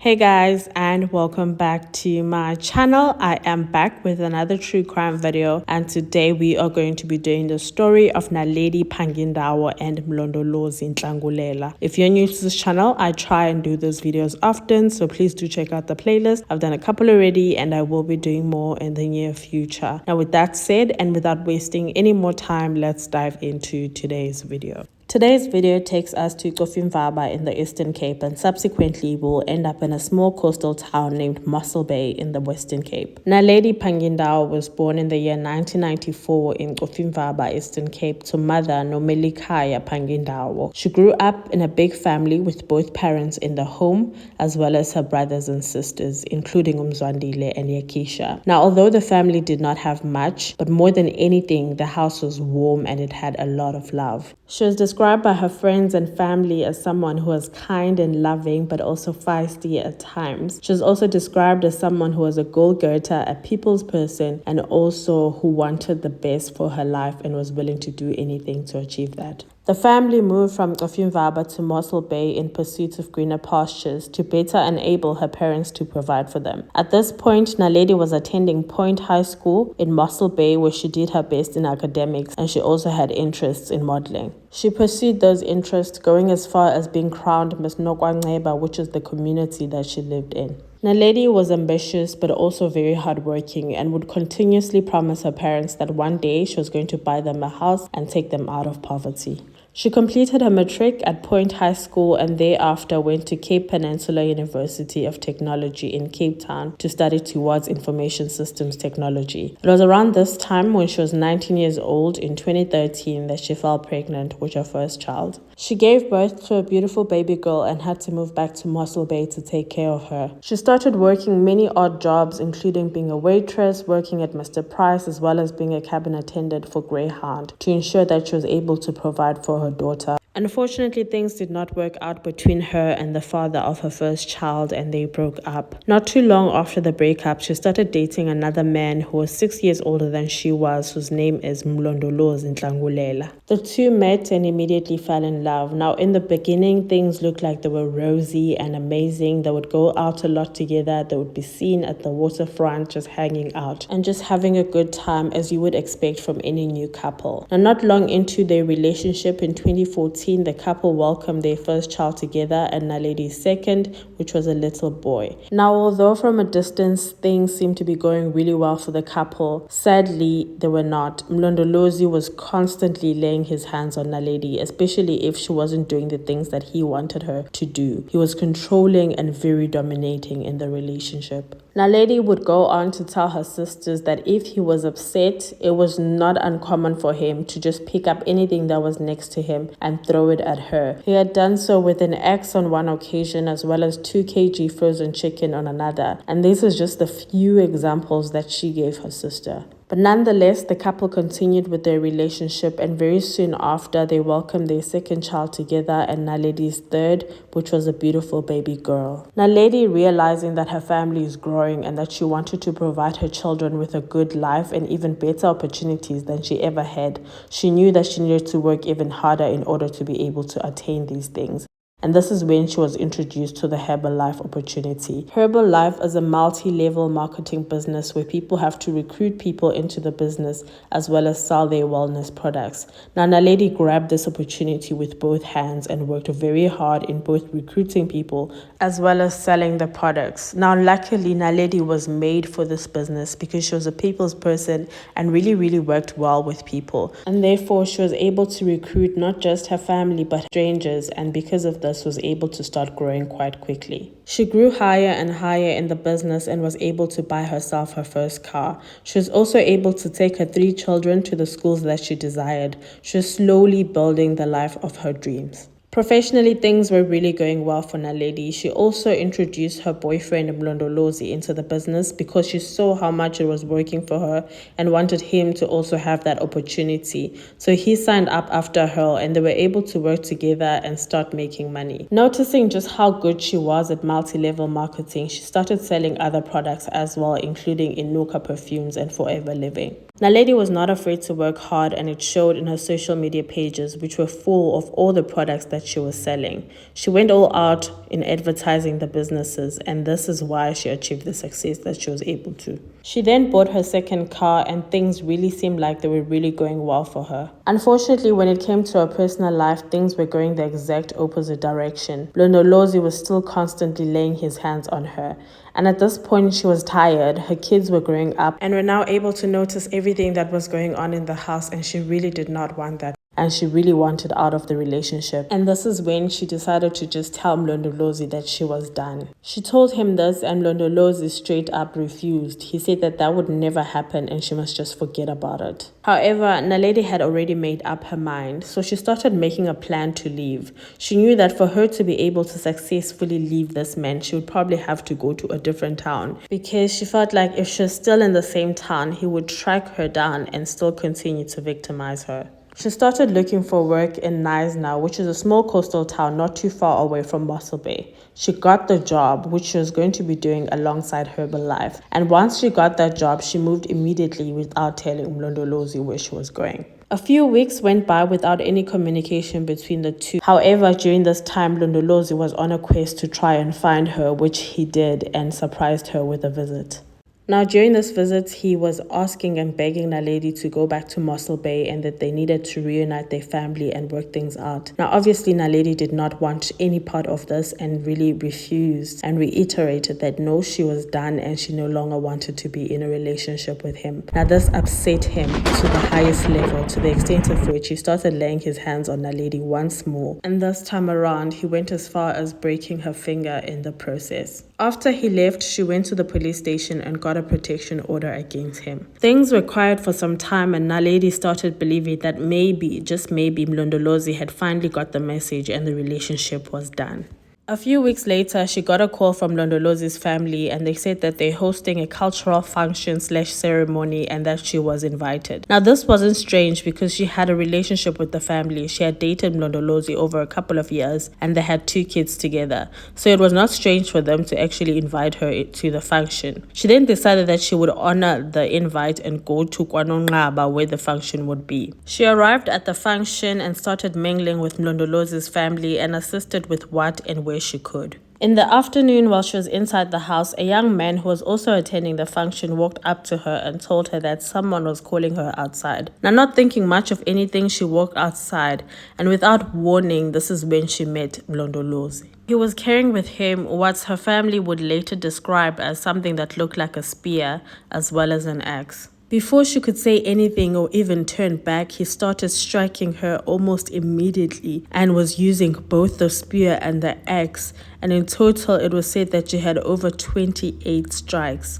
Hey guys, and welcome back to my channel. I am back with another true crime video, and today we are going to be doing the story of Naledi, Phangindawo and Mlondolozi, Ntlangulela. If you're new to this channel, I try and do these videos often, so please do check out the playlist. I've done a couple already and I will be doing more in the near future. Now with that said, and without wasting any more time, let's dive into today's video. Today's video takes us to Phangindawo in the Eastern Cape, and subsequently we'll end up in a small coastal town named Mossel Bay in the Western Cape. Naledi Phangindawo was born in the year 1994 in Phangindawo, Eastern Cape, to mother Nomelikaya Phangindawo. She grew up in a big family with both parents in the home, as well as her brothers and sisters, including Mlondolozi and Yakisha. Now, although the family did not have much, but more than anything, the house was warm and it had a lot of love. She was described by her friends and family as someone who was kind and loving, but also feisty at times. She was also described as someone who was a goal-getter, a people's person, and also who wanted the best for her life and was willing to do anything to achieve that. The family moved from Phangindawo to Mossel Bay in pursuit of greener pastures to better enable her parents to provide for them. At this point, Naledi was attending Point High School in Mossel Bay, where she did her best in academics, and she also had interests in modeling. She pursued those interests, going as far as being crowned Miss Ntlangulela, which is the community that she lived in. Naledi was ambitious but also very hardworking and would continuously promise her parents that one day she was going to buy them a house and take them out of poverty. She completed her matric at Point High School and thereafter went to Cape Peninsula University of Technology in Cape Town to study towards information systems technology. It was around this time, when she was 19 years old in 2013, that she fell pregnant with her first child. She gave birth to a beautiful baby girl and had to move back to Mossel Bay to take care of her. She started working many odd jobs, including being a waitress, working at Mr. Price, as well as being a cabin attendant for Greyhound, to ensure that she was able to provide for her daughter. Unfortunately, things did not work out between her and the father of her first child, and they broke up. Not too long after the breakup, she started dating another man who was 6 years older than she was, whose name is Mlondolozi Ntlangulela. The two met and immediately fell in love. Now, in the beginning, things looked like they were rosy and amazing. They would go out a lot together. They would be seen at the waterfront just hanging out and just having a good time, as you would expect from any new couple. Now, not long into their relationship in 2014, the couple welcomed their first child together, and Naledi's second, which was a little boy. Now, although from a distance things seemed to be going really well for the couple, sadly they were not. Mlondolozi was constantly laying his hands on Naledi, especially if she wasn't doing the things that he wanted her to do. He was controlling and very dominating in the relationship. Naledi would go on to tell her sisters that if he was upset, it was not uncommon for him to just pick up anything that was next to him and throw it at her. He had done so with an axe on one occasion, as well as 2 kg frozen chicken on another, and this is just a few examples that she gave her sister. But nonetheless, the couple continued with their relationship, and very soon after, they welcomed their second child together, and Naledi's third, which was a beautiful baby girl. Naledi, realizing that her family is growing and that she wanted to provide her children with a good life and even better opportunities than she ever had, she knew that she needed to work even harder in order to be able to attain these things. And this is when she was introduced to the Herbalife opportunity. Herbalife is a multi-level marketing business where people have to recruit people into the business as well as sell their wellness products. Now, Naledi grabbed this opportunity with both hands and worked very hard in both recruiting people as well as selling the products. Now, luckily, Naledi was made for this business because she was a people's person and really worked well with people. And therefore, she was able to recruit not just her family but strangers, and because of this, was able to start growing quite quickly. She grew higher and higher in the business and was able to buy herself her first car. She was also able to take her 3 children to the schools that she desired. She was slowly building the life of her dreams. Professionally, things were really going well for Naledi. She also introduced her boyfriend Mlondolozi into the business because she saw how much it was working for her and wanted him to also have that opportunity. So he signed up after her, and they were able to work together and start making money. Noticing just how good she was at multi-level marketing, she started selling other products as well, including Inuka perfumes and Forever Living. Naledi was not afraid to work hard, and it showed in her social media pages, which were full of all the products that that she was selling. She went all out in advertising the businesses, and this is why she achieved the success that she was able to. She then bought her second car, and things really seemed like they were really going well for her. Unfortunately, when it came to her personal life, things were going the exact opposite direction. Mlondolozi was still constantly laying his hands on her. And at this point, she was tired. Her kids were growing up and were now able to notice everything that was going on in the house, and she really did not want that. And she really wanted out of the relationship. And this is when she decided to just tell Mlondolozi that she was done. She told him this, and Mlondolozi straight up refused. He said that that would never happen and she must just forget about it. However, Naledi had already made up her mind, so she started making a plan to leave. She knew that for her to be able to successfully leave this man, she would probably have to go to a different town, because she felt like if she was still in the same town, he would track her down and still continue to victimize her. She started looking for work in Knysna, which is a small coastal town not too far away from Mossel Bay. She got the job, which she was going to be doing alongside Herbalife. And once she got that job, she moved immediately without telling Mlondolozi where she was going. A few weeks went by without any communication between the two. However, during this time, Mlondolozi was on a quest to try and find her, which he did, and surprised her with a visit. Now, during this visit, he was asking and begging Naledi to go back to Mossel Bay and that they needed to reunite their family and work things out. Now, obviously, Naledi did not want any part of this and really refused and reiterated that no, she was done and she no longer wanted to be in a relationship with him. Now, this upset him to the highest level, to the extent of which he started laying his hands on Naledi once more. And this time around, he went as far as breaking her finger in the process. After he left, she went to the police station and got a protection order against him. Things were quiet for some time, and Naledi started believing that maybe, just maybe, Mlondolozi had finally got the message and the relationship was done. A few weeks later, she got a call from Mlondolozi's family, and they said that they're hosting a cultural function/ceremony and that she was invited. Now, this wasn't strange because she had a relationship with the family. She had dated Mlondolozi over a couple of years and they had 2 kids together. So it was not strange for them to actually invite her to the function. She then decided that she would honor the invite and go to KwaNongqaba, where the function would be. She arrived at the function and started mingling with Mlondolozi's family and assisted with what and where she could. In the afternoon, while she was inside the house, a young man who was also attending the function walked up to her and told her that someone was calling her outside. Now, not thinking much of anything, she walked outside, and without warning, this is when she met Mlondolozi. He was carrying with him what her family would later describe as something that looked like a spear, as well as an axe. Before she could say anything or even turn back, he started striking her almost immediately and was using both the spear and the axe. And in total, it was said that she had over 28 strikes.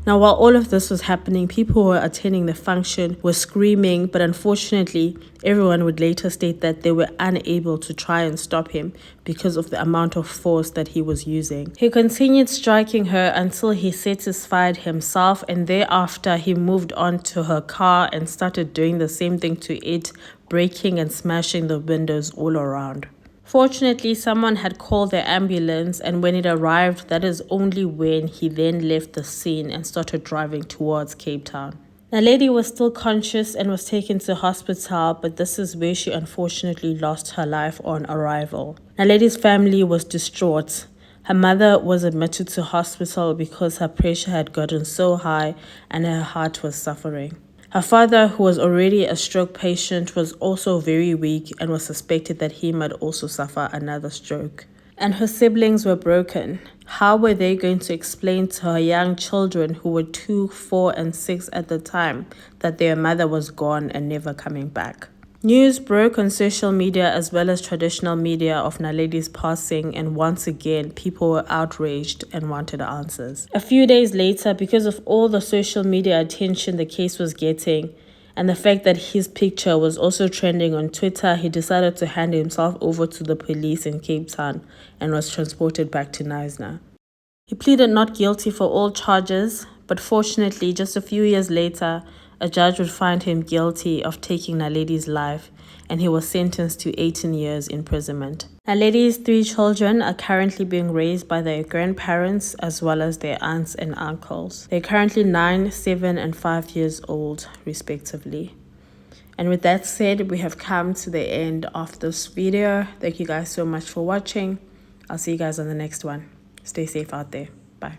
Now, while all of this was happening, people who were attending the function were screaming, but unfortunately, everyone would later state that they were unable to try and stop him because of the amount of force that he was using. He continued striking her until he satisfied himself, and thereafter he moved on to her car and started doing the same thing to it, breaking and smashing the windows all around. Fortunately, someone had called the ambulance, and when it arrived, that is only when he then left the scene and started driving towards Cape Town. Naledi was still conscious and was taken to hospital, but this is where she unfortunately lost her life on arrival. Naledi's family was distraught. Her mother was admitted to hospital because her pressure had gotten so high and her heart was suffering. Her father, who was already a stroke patient, was also very weak and was suspected that he might also suffer another stroke. And her siblings were broken. How were they going to explain to her young children, who were 2, 4, and 6 at the time, that their mother was gone and never coming back? News broke on social media as well as traditional media of Naledi's passing, and once again, people were outraged and wanted answers. A few days later, because of all the social media attention the case was getting, and the fact that his picture was also trending on Twitter, he decided to hand himself over to the police in Cape Town and was transported back to Knysna. He pleaded not guilty for all charges, but fortunately, just a few years later, a judge would find him guilty of taking Naledi's life, and he was sentenced to 18 years imprisonment. Naledi's 3 children are currently being raised by their grandparents as well as their aunts and uncles. They're currently 9, 7, and 5 years old, respectively. And with that said, we have come to the end of this video. Thank you guys so much for watching. I'll see you guys on the next one. Stay safe out there. Bye.